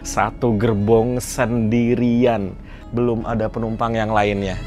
Satu gerbong sendirian, belum ada penumpang yang lainnya.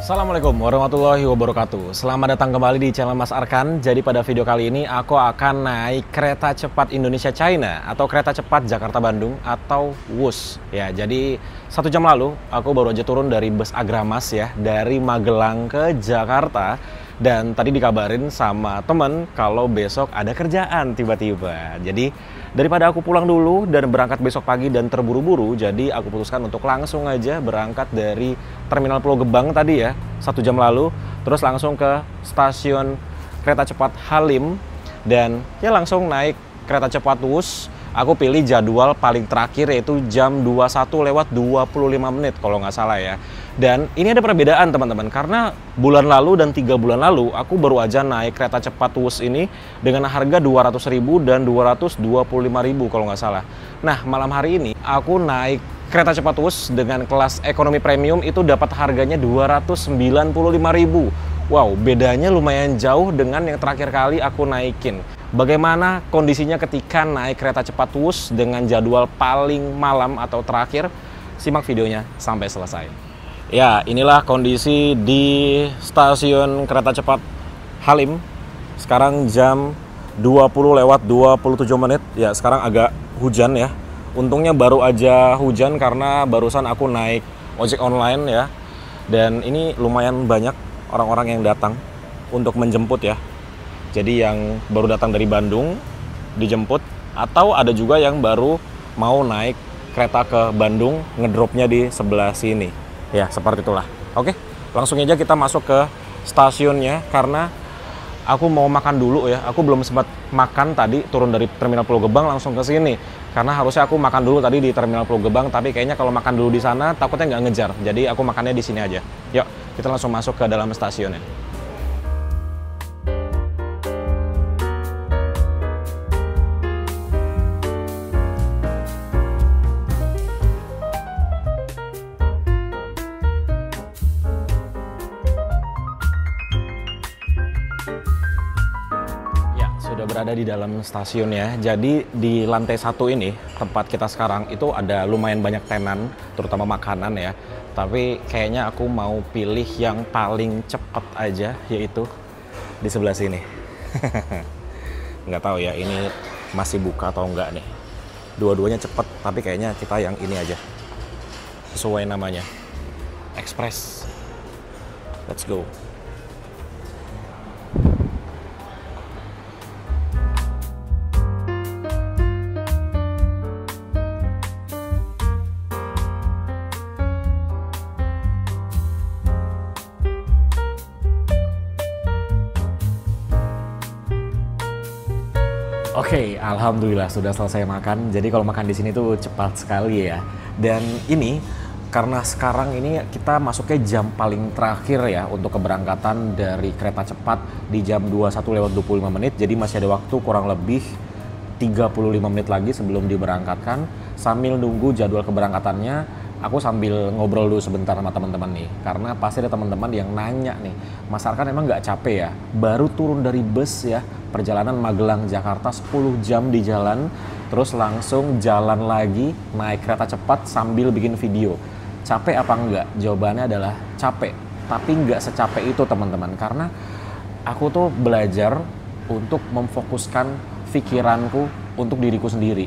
Assalamualaikum warahmatullahi wabarakatuh. Selamat datang kembali di channel Mas Arkan. Jadi pada video kali ini aku akan naik kereta cepat Indonesia China atau kereta cepat Jakarta Bandung atau WUS. Ya, jadi 1 jam lalu aku baru aja turun dari bus Agramas ya, dari Magelang ke Jakarta. Dan tadi dikabarin sama temen kalau besok ada kerjaan tiba-tiba. Jadi daripada aku pulang dulu dan berangkat besok pagi dan terburu-buru, jadi aku putuskan untuk langsung aja berangkat dari Terminal Pulau Gebang tadi ya, 1 jam lalu, terus langsung ke stasiun kereta cepat Halim dan ya langsung naik kereta cepat WUS. Aku pilih jadwal paling terakhir yaitu jam 21:25 kalau nggak salah ya. Dan ini ada perbedaan teman-teman, karena bulan lalu dan 3 bulan lalu aku baru aja naik kereta cepat WUS ini dengan harga 200.000 dan 225.000 kalau nggak salah. Nah, malam hari ini aku naik kereta cepat WUS dengan kelas ekonomi premium itu dapat harganya 295.000. Wow, bedanya lumayan jauh dengan yang terakhir kali aku naikin. Bagaimana kondisinya ketika naik kereta cepat WUS dengan jadwal paling malam atau terakhir? Simak videonya sampai selesai. Ya, inilah kondisi di stasiun kereta cepat Halim. Sekarang jam 20:27. Ya, sekarang agak hujan ya. Untungnya baru aja hujan karena barusan aku naik ojek online ya. Dan ini lumayan banyak orang-orang yang datang untuk menjemput ya. Jadi yang baru datang dari Bandung dijemput, atau ada juga yang baru mau naik kereta ke Bandung, ngedropnya di sebelah sini. Ya, seperti itulah. Oke, langsung aja kita masuk ke stasiunnya karena aku mau makan dulu ya. Aku belum sempat makan tadi, turun dari Terminal Pulau Gebang langsung ke sini. Karena harusnya aku makan dulu tadi di Terminal Pulau Gebang, tapi kayaknya kalau makan dulu di sana takutnya nggak ngejar. Jadi aku makannya di sini aja. Yuk, kita langsung masuk ke dalam stasiunnya. Sudah berada di dalam stasiun ya. Jadi di lantai 1 ini, tempat kita sekarang itu ada lumayan banyak tenan, terutama makanan ya. Tapi kayaknya aku mau pilih yang paling cepet aja, yaitu di sebelah sini. Nggak tahu ya, ini masih buka atau enggak nih. Dua-duanya cepet, tapi kayaknya kita yang ini aja. Sesuai namanya, Express. Let's go. Oke, alhamdulillah sudah selesai makan. Jadi kalau makan di sini tuh cepat sekali ya. Dan ini karena sekarang ini kita masuknya jam paling terakhir ya untuk keberangkatan dari kereta cepat di jam 21:25. Jadi masih ada waktu kurang lebih 35 menit lagi sebelum diberangkatkan. Sambil nunggu jadwal keberangkatannya, aku sambil ngobrol dulu sebentar sama teman-teman nih. Karena pasti ada teman-teman yang nanya nih, Mas Arkan emang nggak capek ya? Baru turun dari bus ya, perjalanan Magelang Jakarta 10 jam di jalan, terus langsung jalan lagi naik kereta cepat sambil bikin video. Capek apa enggak? Jawabannya adalah capek, tapi nggak secapek itu teman-teman. Karena aku tuh belajar untuk memfokuskan pikiranku untuk diriku sendiri.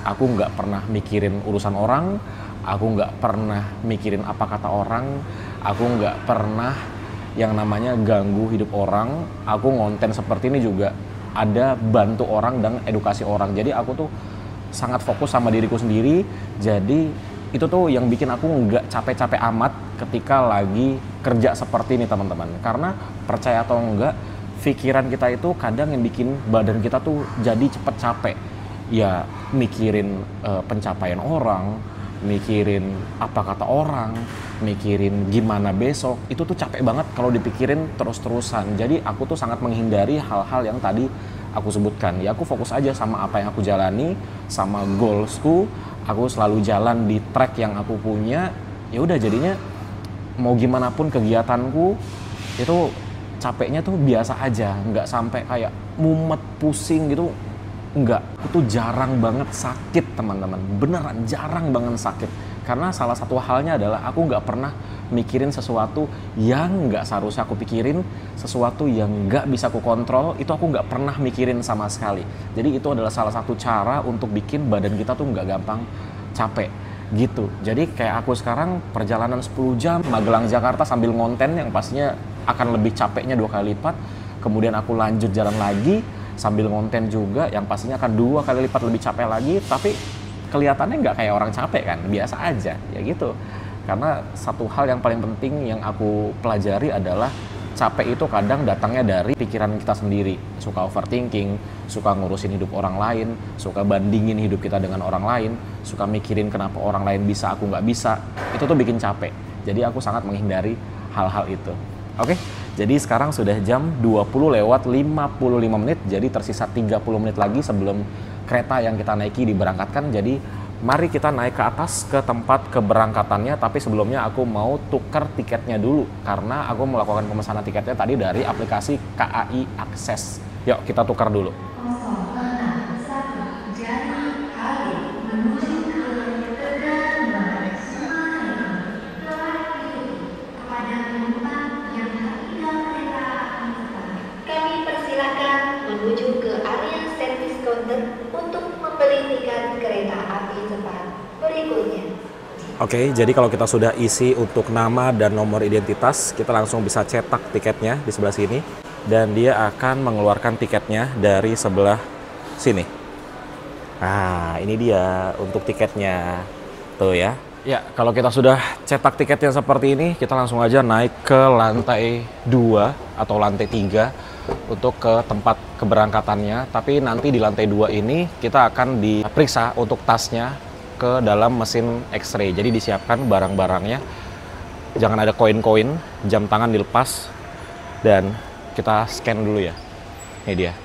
Aku nggak pernah mikirin urusan orang, Aku nggak pernah mikirin apa kata orang, aku nggak pernah yang namanya ganggu hidup orang. Aku ngonten seperti ini juga ada bantu orang dan edukasi orang. Jadi aku tuh sangat fokus sama diriku sendiri. Jadi itu tuh yang bikin aku nggak capek-capek amat ketika lagi kerja seperti ini teman-teman. Karena percaya atau enggak, pikiran kita itu kadang yang bikin badan kita tuh jadi cepet capek. Ya mikirin pencapaian orang, mikirin apa kata orang, mikirin gimana besok, itu tuh capek banget kalau dipikirin terus-terusan. Jadi aku tuh sangat menghindari hal-hal yang tadi aku sebutkan. Ya aku fokus aja sama apa yang aku jalani, sama goalsku. Aku selalu jalan di track yang aku punya. Ya udah, jadinya mau gimana pun kegiatanku itu capeknya tuh biasa aja, nggak sampai kayak mumet, pusing gitu. Enggak, aku tuh jarang banget sakit teman-teman, beneran jarang banget sakit. Karena salah satu halnya adalah aku nggak pernah mikirin sesuatu yang nggak seharusnya aku pikirin, sesuatu yang nggak bisa aku kontrol, itu aku nggak pernah mikirin sama sekali. Jadi itu adalah salah satu cara untuk bikin badan kita tuh nggak gampang capek gitu. Jadi kayak aku sekarang perjalanan 10 jam Magelang Jakarta sambil ngonten yang pastinya akan lebih capeknya 2 kali lipat. Kemudian aku lanjut jalan lagi sambil ngonten juga yang pastinya akan 2 kali lipat lebih capek lagi, tapi kelihatannya nggak kayak orang capek kan, biasa aja ya gitu. Karena satu hal yang paling penting yang aku pelajari adalah capek itu kadang datangnya dari pikiran kita sendiri. Suka overthinking, suka ngurusin hidup orang lain, suka bandingin hidup kita dengan orang lain, suka mikirin kenapa orang lain bisa, aku nggak bisa. Itu tuh bikin capek. Jadi aku sangat menghindari hal-hal itu. Oke, jadi sekarang sudah jam 20 lewat 55 menit, jadi tersisa 30 menit lagi sebelum kereta yang kita naiki diberangkatkan. Jadi mari kita naik ke atas ke tempat keberangkatannya, tapi sebelumnya aku mau tukar tiketnya dulu karena aku melakukan pemesanan tiketnya tadi dari aplikasi KAI Akses. Yuk kita tukar dulu. Menuju ke area service counter untuk membeli tiket kereta api cepat berikutnya. Oke, jadi kalau kita sudah isi untuk nama dan nomor identitas, kita langsung bisa cetak tiketnya di sebelah sini dan dia akan mengeluarkan tiketnya dari sebelah sini. Nah, ini dia untuk tiketnya. Tuh ya. Ya, kalau kita sudah cetak tiketnya seperti ini, kita langsung aja naik ke lantai 2 atau lantai 3 untuk ke tempat keberangkatannya. Tapi nanti di lantai 2 ini kita akan diperiksa untuk tasnya ke dalam mesin X-ray. Jadi disiapkan barang-barangnya. Jangan ada koin-koin, jam tangan dilepas. Dan kita scan dulu ya. Ini dia.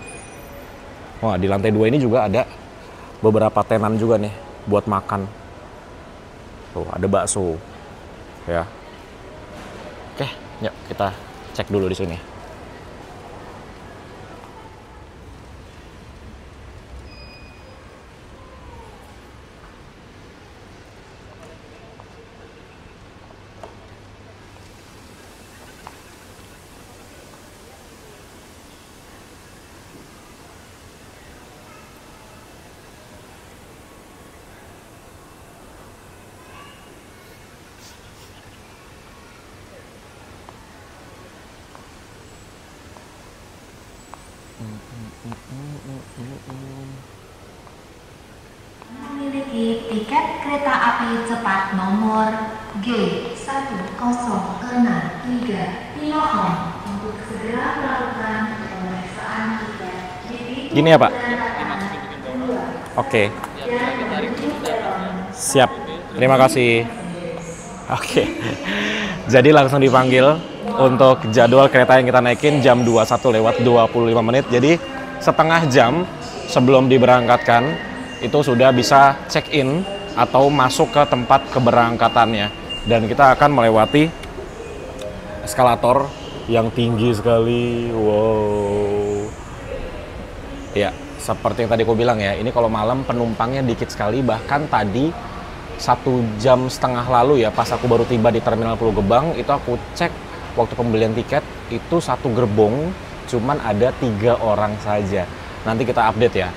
Wah, di lantai 2 ini juga ada beberapa tenan juga nih buat makan. Tuh, ada bakso. Ya. Oke, yuk kita cek dulu di sini. Memiliki tiket kereta api cepat nomor G1063 dimohon untuk segera melakukan pemeriksaan tiket. Gini ya Pak? Oke. Siap. Terima kasih. Oke. Jadi langsung dipanggil untuk jadwal kereta yang kita naikin jam 21 lewat 25 menit. Jadi setengah jam sebelum diberangkatkan itu sudah bisa check-in atau masuk ke tempat keberangkatannya. Dan kita akan melewati eskalator yang tinggi sekali. Wow. Ya, seperti yang tadi aku bilang ya, ini kalau malam penumpangnya dikit sekali. Bahkan tadi 1,5 jam lalu ya, pas aku baru tiba di Terminal Pulau Gebang, itu aku cek waktu pembelian tiket, itu satu gerbong cuman ada 3 orang saja. Nanti kita update ya,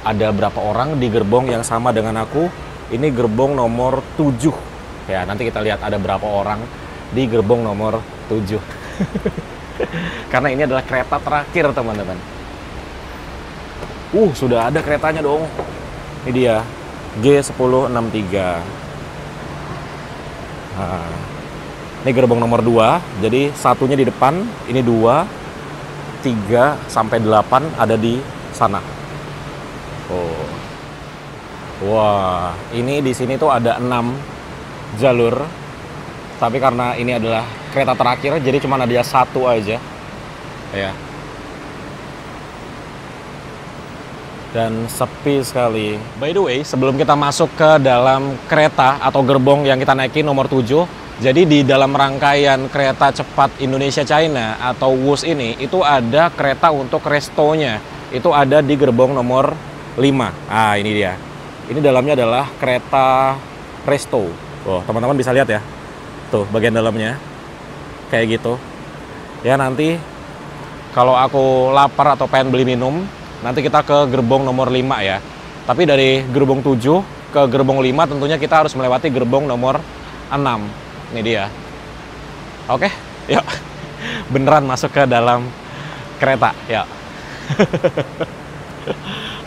ada berapa orang di gerbong yang sama dengan aku. Ini gerbong nomor 7 Ya, nanti kita lihat ada berapa orang di gerbong nomor 7. Karena ini adalah kereta terakhir, teman-teman. Sudah ada keretanya dong. Ini dia, G1063. Nah, ini gerbong nomor 2. Jadi satunya di depan, ini 2, 3 sampai 8 ada di sana. Wah, ini di sini tuh ada 6 jalur. Tapi karena ini adalah kereta terakhir, jadi cuma ada 1 aja. Ya. Dan sepi sekali. By the way, sebelum kita masuk ke dalam kereta atau gerbong yang kita naiki nomor 7, jadi di dalam rangkaian kereta cepat Indonesia-China atau WUS ini, itu ada kereta untuk restonya. Itu ada di gerbong nomor 5. Ah, ini dia. Ini dalamnya adalah kereta resto. Teman-teman bisa lihat ya. Tuh, bagian dalamnya. Kayak gitu. Ya, nanti kalau aku lapar atau pengen beli minum, nanti kita ke gerbong nomor 5 ya. Tapi dari gerbong 7 ke gerbong 5 tentunya kita harus melewati gerbong nomor 6. Ini dia. Oke, yuk. Beneran masuk ke dalam kereta, ya.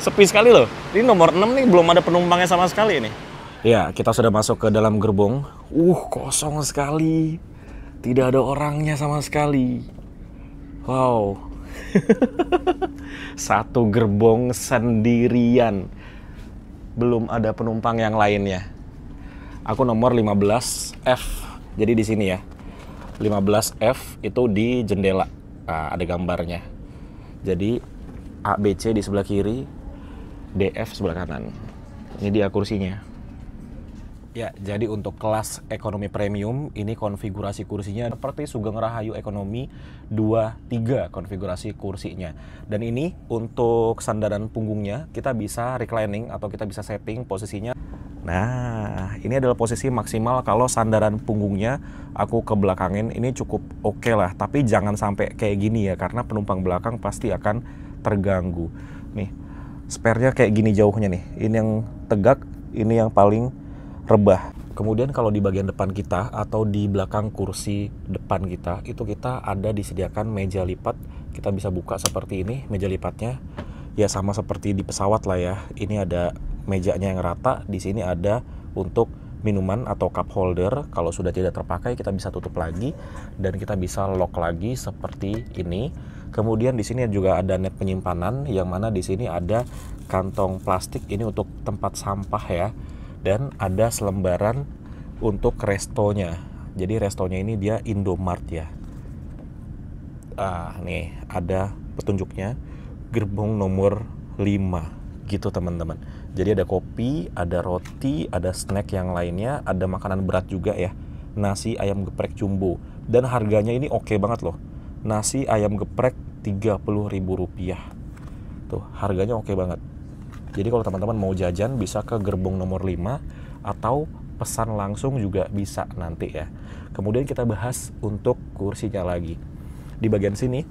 Sepi sekali loh. Ini nomor 6 nih, belum ada penumpangnya sama sekali nih. Ya, kita sudah masuk ke dalam gerbong. Kosong sekali. Tidak ada orangnya sama sekali. Wow. Satu gerbong sendirian. Belum ada penumpang yang lainnya. Aku nomor 15F. Jadi di sini ya. 15F itu di jendela. Nah, ada gambarnya. Jadi A, B, C di sebelah kiri, DF sebelah kanan. Ini dia kursinya. Ya, jadi untuk kelas ekonomi premium, ini konfigurasi kursinya seperti Sugeng Rahayu Ekonomi 23 konfigurasi kursinya. Dan ini untuk sandaran punggungnya, kita bisa reclining atau kita bisa setting posisinya. Nah, ini adalah posisi maksimal kalau sandaran punggungnya aku ke belakangin, ini cukup oke lah. Tapi jangan sampai kayak gini ya, karena penumpang belakang pasti akan terganggu. Nih, spare-nya kayak gini jauhnya nih. Ini yang tegak, ini yang paling rebah. Kemudian kalau di bagian depan kita atau di belakang kursi depan kita, itu kita ada disediakan meja lipat. Kita bisa buka seperti ini meja lipatnya. Ya sama seperti di pesawat lah ya. Ini ada mejanya yang rata, di sini ada untuk minuman atau cup holder. Kalau sudah tidak terpakai kita bisa tutup lagi dan kita bisa lock lagi seperti ini. Kemudian di sini juga ada net penyimpanan yang mana di sini ada kantong plastik ini untuk tempat sampah ya. Dan ada selembaran untuk restonya. Jadi restonya ini dia Indomart ya. Nih ada petunjuknya, gerbong nomor 5 gitu teman-teman. Jadi ada kopi, ada roti, ada snack yang lainnya, ada makanan berat juga ya. Nasi ayam geprek jumbo. Dan harganya ini oke banget loh. Nasi ayam geprek Rp30.000. Tuh, harganya oke banget. Jadi kalau teman-teman mau jajan bisa ke gerbong nomor 5 atau pesan langsung juga bisa nanti ya. Kemudian kita bahas untuk kursinya lagi. Di bagian sini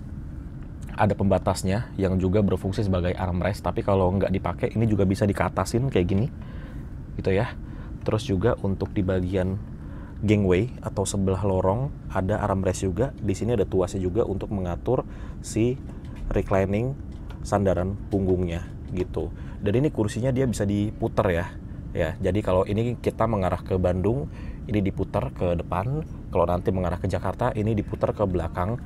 ada pembatasnya yang juga berfungsi sebagai armrest, tapi kalau nggak dipakai ini juga bisa dikeatasin kayak gini gitu ya. Terus juga untuk di bagian gangway atau sebelah lorong ada armrest juga. Di sini ada tuasnya juga untuk mengatur si reclining sandaran punggungnya gitu. Dan ini kursinya dia bisa diputer ya. Ya, jadi kalau ini kita mengarah ke Bandung, ini diputar ke depan. Kalau nanti mengarah ke Jakarta, ini diputar ke belakang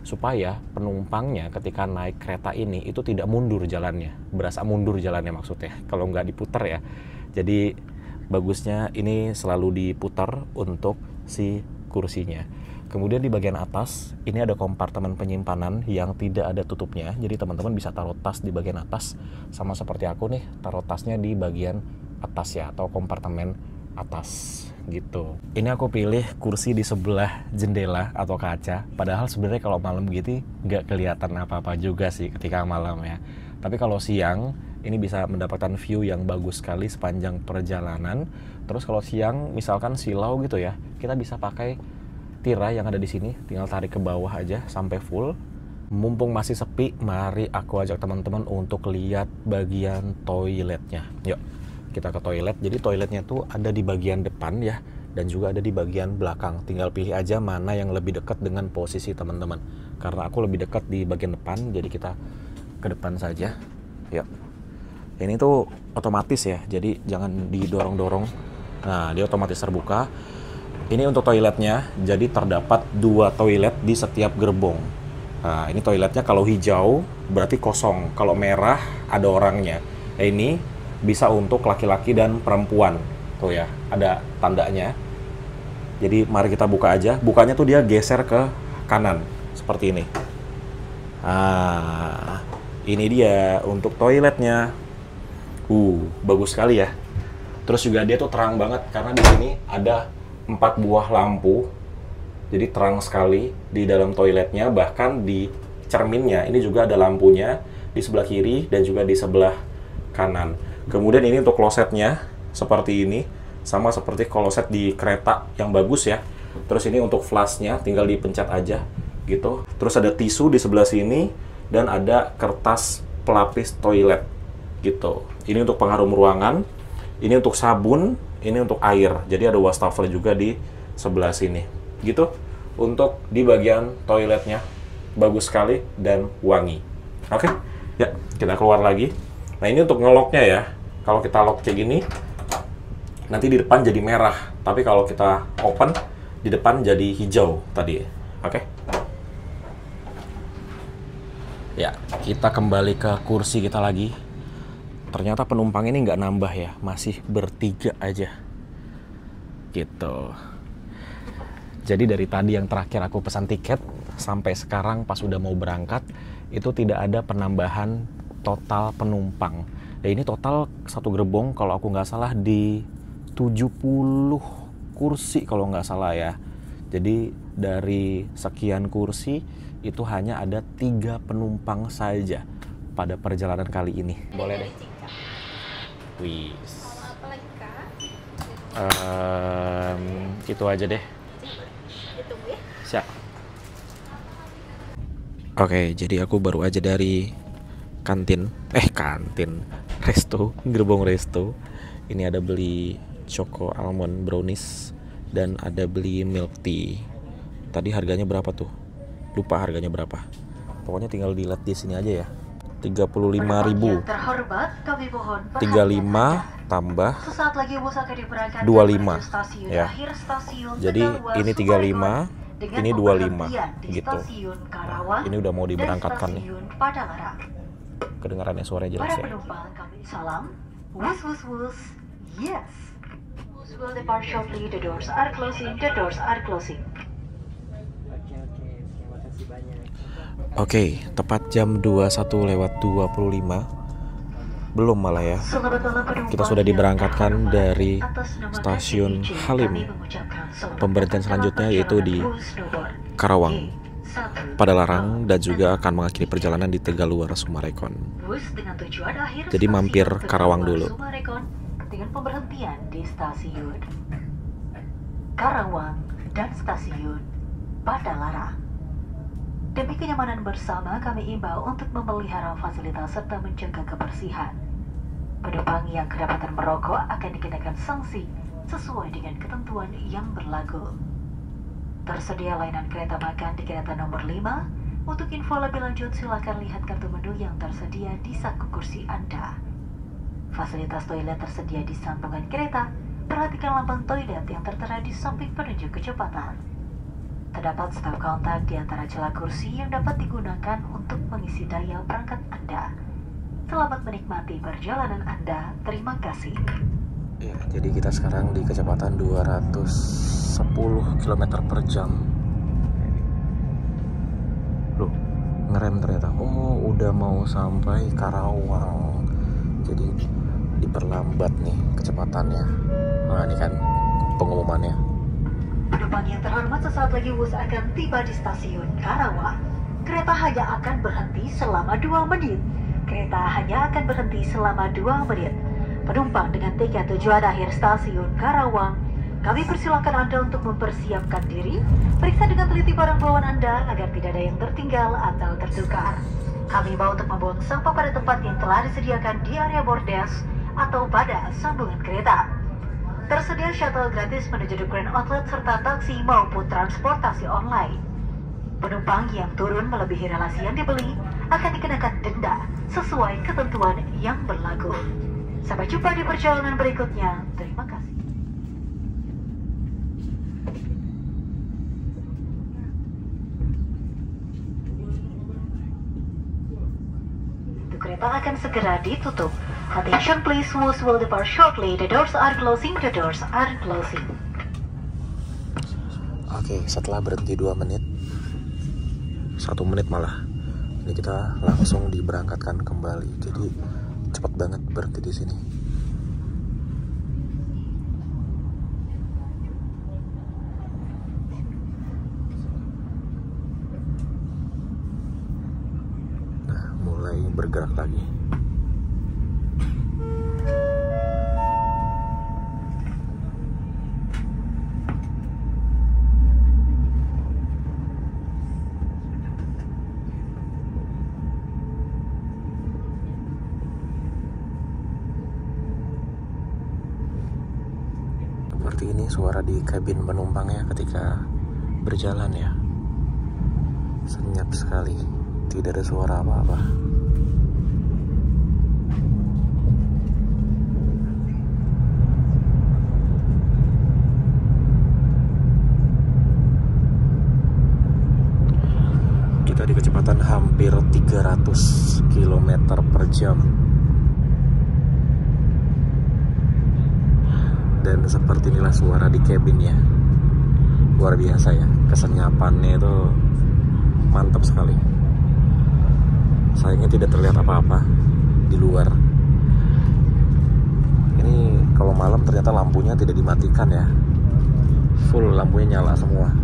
supaya penumpangnya ketika naik kereta ini itu tidak mundur jalannya, berasa mundur jalannya maksudnya. Kalau nggak diputar ya. Jadi bagusnya ini selalu diputar untuk si kursinya. Kemudian di bagian atas ini ada kompartemen penyimpanan yang tidak ada tutupnya. Jadi teman-teman bisa taruh tas di bagian atas, sama seperti aku nih, taruh tasnya di bagian atas ya, atau kompartemen atas gitu. Ini aku pilih kursi di sebelah jendela atau kaca. Padahal sebenarnya kalau malam gitu nggak kelihatan apa-apa juga sih ketika malam ya. Tapi kalau siang ini bisa mendapatkan view yang bagus sekali sepanjang perjalanan. Terus kalau siang misalkan silau gitu ya, kita bisa pakai tirai yang ada di sini, tinggal tarik ke bawah aja sampai full. Mumpung masih sepi, mari aku ajak teman-teman untuk lihat bagian toiletnya. Yuk, kita ke toilet. Jadi toiletnya tuh ada di bagian depan ya. dan juga ada di bagian belakang. Tinggal pilih aja mana yang lebih dekat dengan posisi teman-teman. Karena aku lebih dekat di bagian depan, jadi kita ke depan saja. Yuk. Ini tuh otomatis ya, jadi jangan didorong-dorong. Nah, dia otomatis terbuka. Ini untuk toiletnya, jadi terdapat 2 toilet di setiap gerbong. Nah, ini toiletnya kalau hijau berarti kosong, kalau merah ada orangnya. Nah, ini bisa untuk laki-laki dan perempuan. Tuh ya, ada tandanya. Jadi mari kita buka aja. Bukanya tuh dia geser ke kanan, seperti ini. Nah, ini dia untuk toiletnya. Bagus sekali ya. Terus juga dia tuh terang banget, karena di sini ada 4 buah lampu. Jadi terang sekali di dalam toiletnya, bahkan di cerminnya ini juga ada lampunya di sebelah kiri dan juga di sebelah kanan. Kemudian ini untuk klosetnya seperti ini, sama seperti kloset di kereta yang bagus ya. Terus ini untuk flashnya tinggal dipencet aja gitu. Terus ada tisu di sebelah sini dan ada kertas pelapis toilet gitu. Ini untuk pengharum ruangan, ini untuk sabun, ini untuk air. Jadi ada wastafel juga di sebelah sini. Gitu. Untuk di bagian toiletnya bagus sekali dan wangi. Oke. Ya, kita keluar lagi. Nah, ini untuk ngeloknya ya. Kalau kita lock kayak gini, nanti di depan jadi merah. Tapi kalau kita open, di depan jadi hijau tadi. Oke. Ya, kita kembali ke kursi kita lagi. Ternyata penumpang ini nggak nambah ya, masih bertiga aja. Gitu. Jadi dari tadi yang terakhir aku pesan tiket, sampai sekarang pas udah mau berangkat, itu tidak ada penambahan total penumpang. Dan ini total satu gerbong, kalau aku nggak salah di 70 kursi kalau nggak salah ya. Jadi dari sekian kursi, itu hanya ada 3 penumpang saja pada perjalanan kali ini. Boleh deh. Wih. Itu aja deh. Siap. Oke, jadi aku baru aja dari kantin, resto, gerbong resto. Ini ada beli choco almond brownies dan ada beli milk tea. Tadi harganya berapa tuh? Lupa harganya berapa. Pokoknya tinggal dilihat di sini aja ya. 35.000. 35 tambah 25 ya. Jadi ini 35, ini 25 gitu. Nah, ini udah mau diberangkatkan nih. Kedengarannya suaranya jelas ya. Salam. Wus wus wus. Yes. Will depart shortly. The doors are closing. The doors are closing. Oke, tepat jam 21:25. Belum malah ya. Kita sudah diberangkatkan dari stasiun Halim. Pemberhentian selanjutnya yaitu di Karawang, Padalarang, dan juga akan mengakhiri perjalanan di Tegaluar, Summarecon. Jadi mampir Karawang dulu. Dengan pemberhentian di stasiun Karawang dan stasiun Padalarang. Demi kenyamanan bersama, kami imbau untuk memelihara fasilitas serta menjaga kebersihan. Penumpang yang kedapatan merokok akan dikenakan sanksi sesuai dengan ketentuan yang berlaku. Tersedia layanan kereta makan di kereta nomor 5. Untuk info lebih lanjut, silakan lihat kartu menu yang tersedia di saku kursi Anda. Fasilitas toilet tersedia di sambungan kereta. Perhatikan lambang toilet yang tertera di samping penunjuk kecepatan. Terdapat stop kontak di antara celah kursi yang dapat digunakan untuk mengisi daya perangkat Anda. Selamat menikmati perjalanan Anda. Terima kasih. Ya, jadi kita sekarang di kecepatan 210 km per jam. Loh, ngerem ternyata. Oh, udah mau sampai Karawang. Jadi diperlambat nih kecepatannya. Nah, ini kan pengumumannya. Penumpang yang terhormat, sesaat lagi bus akan tiba di stasiun Karawang. Kereta hanya akan berhenti selama 2 menit. Kereta hanya akan berhenti selama 2 menit. Penumpang dengan tiket tujuan akhir stasiun Karawang, kami persilakan Anda untuk mempersiapkan diri. Periksa dengan teliti barang bawaan Anda agar tidak ada yang tertinggal atau tertukar. Kami mau untuk membuang sampah pada tempat yang telah disediakan di area bordes atau pada sambungan kereta. Tersedia shuttle gratis menuju The Grand Outlet serta taksi maupun transportasi online. Penumpang yang turun melebihi relasi yang dibeli akan dikenakan denda sesuai ketentuan yang berlaku. Sampai jumpa di perjalanan berikutnya. Terima kasih. Kereta akan segera ditutup. Attention please, bus will depart shortly. The doors are closing. The doors are closing. Oke, setelah berhenti 2 menit, 1 menit malah, ini kita langsung diberangkatkan kembali. Jadi cepat banget berhenti di sini. Bergerak lagi. Seperti ini suara di kabin penumpangnya ketika berjalan ya. Senyap sekali, tidak ada suara apa-apa. Di kecepatan hampir 300 km per jam, dan seperti inilah suara di kabinnya. Luar biasa ya, kesenyapannya itu mantap sekali. Sayangnya tidak terlihat apa-apa di luar. Ini kalau malam ternyata lampunya tidak dimatikan ya, full lampunya nyala semua.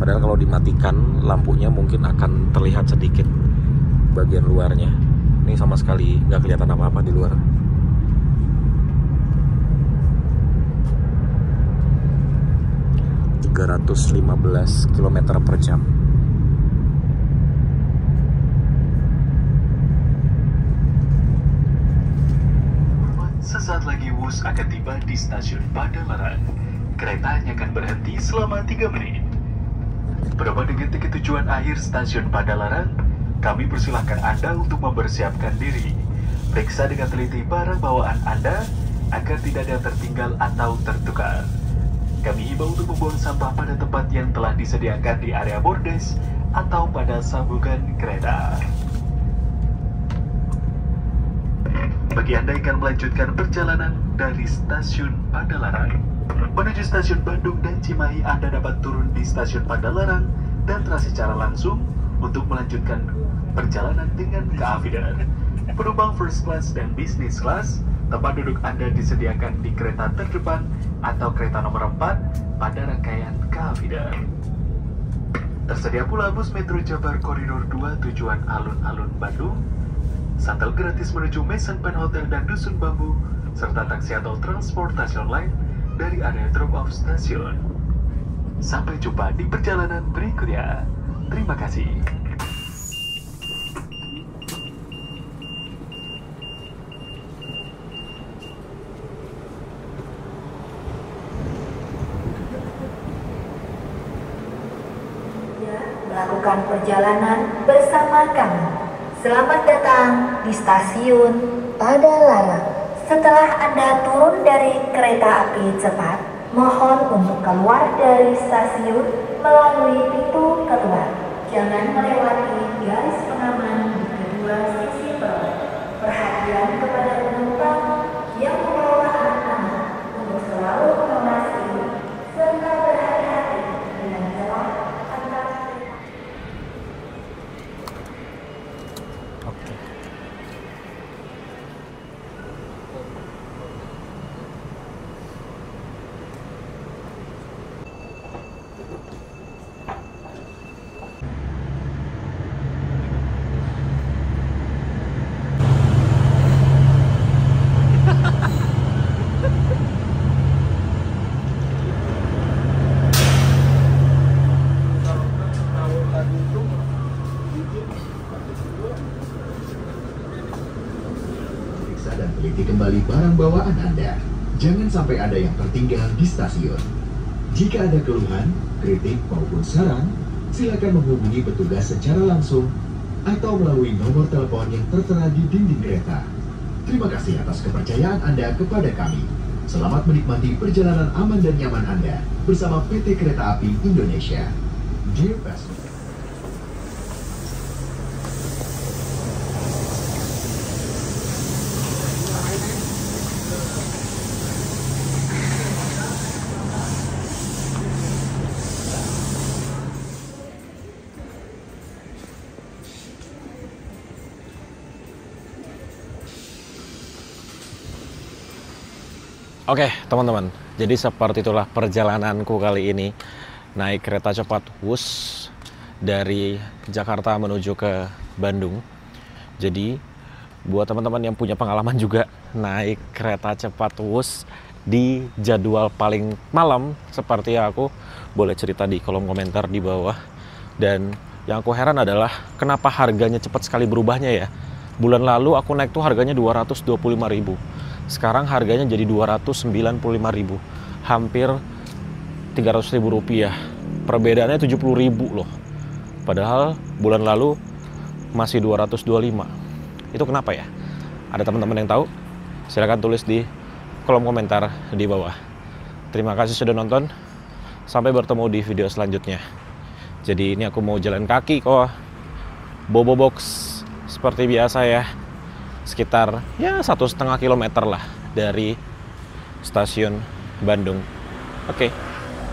Padahal kalau dimatikan lampunya mungkin akan terlihat sedikit bagian luarnya. Ini sama sekali nggak kelihatan apa-apa di luar. ...315 km per jam. Sesaat lagi bus akan tiba di stasiun Padalarang. Kereta hanya akan berhenti selama 3 menit. Bersama dengan tiket tujuan akhir stasiun Padalarang, kami persilahkan Anda untuk mempersiapkan diri. Periksa dengan teliti barang bawaan Anda agar tidak ada yang tertinggal atau tertukar. Kami himbau untuk membuang sampah pada tempat yang telah disediakan di area bordes atau pada sambungan kereta. Bagi Anda yang akan melanjutkan perjalanan dari stasiun Padalarang menuju stasiun Bandung dan Cimahi, Anda dapat turun di stasiun Padalarang dan transit secara langsung untuk melanjutkan perjalanan dengan Keafidar. Penumpang first class dan business class, tempat duduk Anda disediakan di kereta terdepan atau kereta nomor 4 pada rangkaian Keafidar. Tersedia pula bus Metro Jabar Koridor 2 tujuan Alun-Alun Bandung, shuttle gratis menuju Maison Pen Hotel dan Dusun Bambu, serta taksi atau transportasi online dari area drop-off stasiun. Sampai jumpa di perjalanan berikutnya. Terima kasih. Melakukan perjalanan bersama kami. Selamat datang di stasiun Padalarang. Setelah Anda turun dari kereta api cepat, mohon untuk keluar dari stasiun melalui pintu keluar. Jangan melewati garis pengaman di kedua sisi bawah. Perhatian kepada penumpang yang membawa anak-anak untuk selalu mengawasi serta berhati-hati dengan celah antar kereta. Dan teliti kembali barang bawaan Anda. Jangan sampai ada yang tertinggal di stasiun. Jika ada keluhan, kritik maupun saran, silakan menghubungi petugas secara langsung atau melalui nomor telepon yang tertera di dinding kereta. Terima kasih atas kepercayaan Anda kepada kami. Selamat menikmati perjalanan aman dan nyaman Anda bersama PT Kereta Api Indonesia. Dear passenger. Oke, teman-teman. Jadi seperti itulah perjalananku kali ini naik kereta cepat Wus dari Jakarta menuju ke Bandung. Jadi buat teman-teman yang punya pengalaman juga naik kereta cepat Wus di jadwal paling malam seperti aku, boleh cerita di kolom komentar di bawah. Dan yang aku heran adalah kenapa harganya cepat sekali berubahnya ya. Bulan lalu aku naik tuh harganya 225.000. Sekarang harganya jadi 295.000, hampir 300.000 rupiah. Perbedaannya 70.000 loh. Padahal bulan lalu masih 225. Itu kenapa ya? Ada teman-teman yang tahu? Silahkan tulis di kolom komentar di bawah. Terima kasih sudah nonton. Sampai bertemu di video selanjutnya. Jadi ini aku mau jalan kaki kok. Bobo box seperti biasa ya. Sekitar ya 1,5 kilometer lah dari stasiun Bandung. Oke,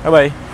bye-bye.